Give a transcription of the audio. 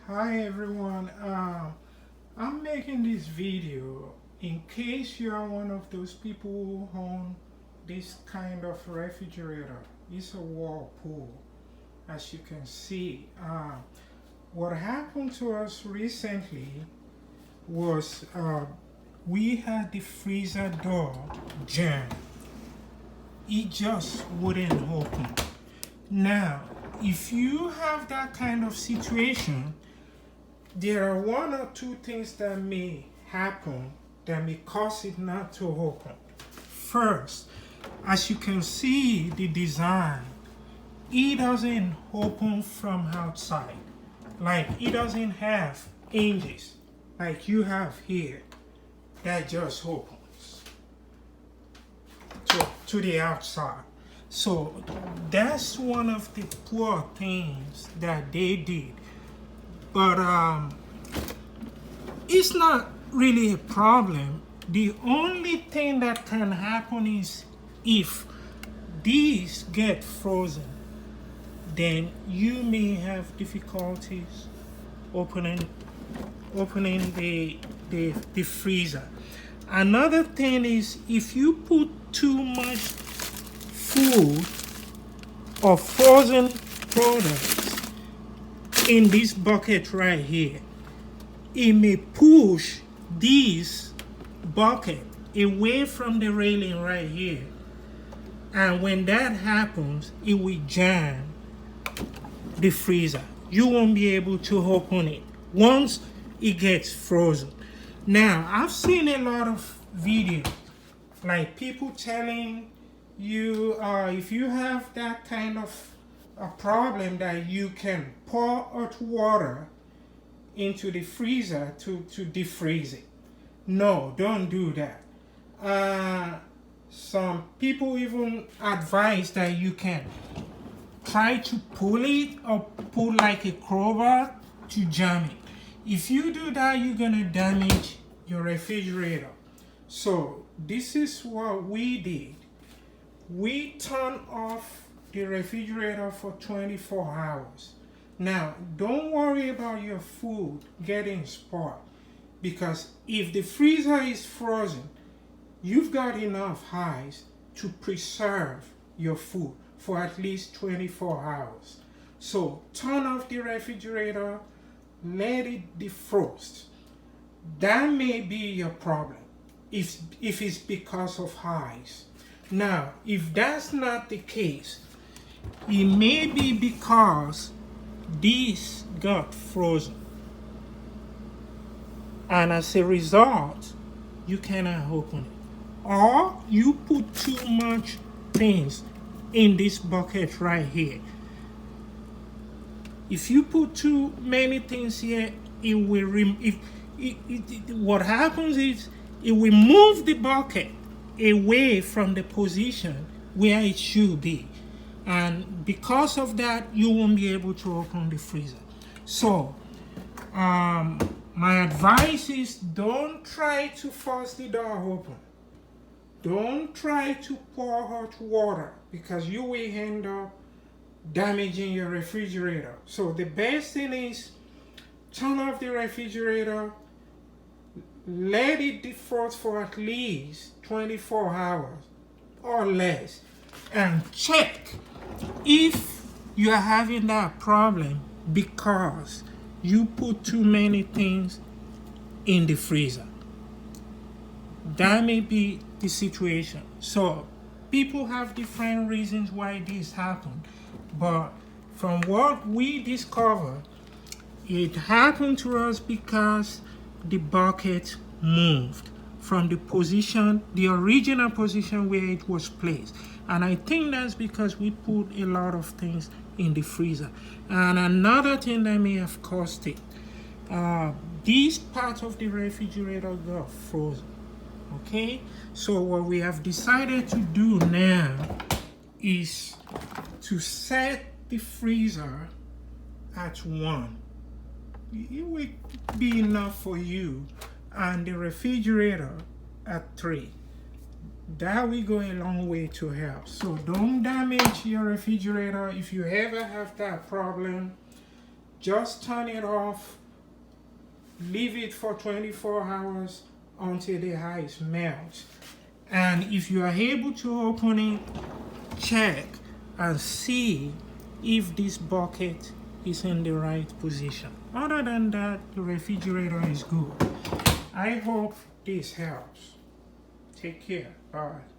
Hi everyone, I'm making this video in case you are one of those people who own this kind of refrigerator. It's a Whirlpool, as you can see. What happened to us recently was we had the freezer door jammed. It just wouldn't open. Now, if you have that kind of situation, there are one or two things that may happen that may cause it not to open. First, as you can see the design, it doesn't open from outside. Like it doesn't have hinges like you have here that just opens to the outside. So that's one of the poor things that they did. But it's not really a problem. The only thing that can happen is if these get frozen, then you may have difficulties opening the freezer. Another thing is if you put too much food or frozen products in this bucket right here, it may push this bucket away from the railing right here, and when that happens it will jam the freezer. You won't be able to open it once it gets frozen. Now, I've seen a lot of videos like people telling you if you have that kind of a problem that you can pour hot water into the freezer to defreeze it. No, don't do that. Some people even advise that you can try to pull it or pull like a crowbar to jam it. If you do that, you're gonna damage your refrigerator. So this is what we did. We turned off the refrigerator for 24 hours. Now, don't worry about your food getting spoiled, because if the freezer is frozen, you've got enough ice to preserve your food for at least 24 hours. So turn off the refrigerator, let it defrost. That may be your problem if it's because of ice. Now, if that's not the case, it may be because this got frozen, and as a result, you cannot open it. Or you put too much things in this bucket right here. If you put too many things here, it will what happens is it will move the bucket away from the position where it should be, and because of that you won't be able to open the freezer. So my advice is don't try to force the door open. Don't try to pour hot water, because you will end up damaging your refrigerator. So the best thing is turn off the refrigerator, let it defrost for at least 24 hours or less, and check if you are having that problem because you put too many things in the freezer. That may be the situation. So people have different reasons why this happened, but from what we discovered, it happened to us because the bucket moved from the position, the original position where it was placed. And I think that's because we put a lot of things in the freezer. And another thing that may have caused it, this part of the refrigerator got frozen. Okay, so what we have decided to do now is to set the freezer at 1. It will be enough for you, and the refrigerator at 3. That will go a long way to help. So don't damage your refrigerator. If you ever have that problem, just turn it off, leave it for 24 hours until the ice melts. And if you are able to open it, check and see if this bucket is in the right position. Other than that, the refrigerator is good. I hope this helps. Take care. Bye.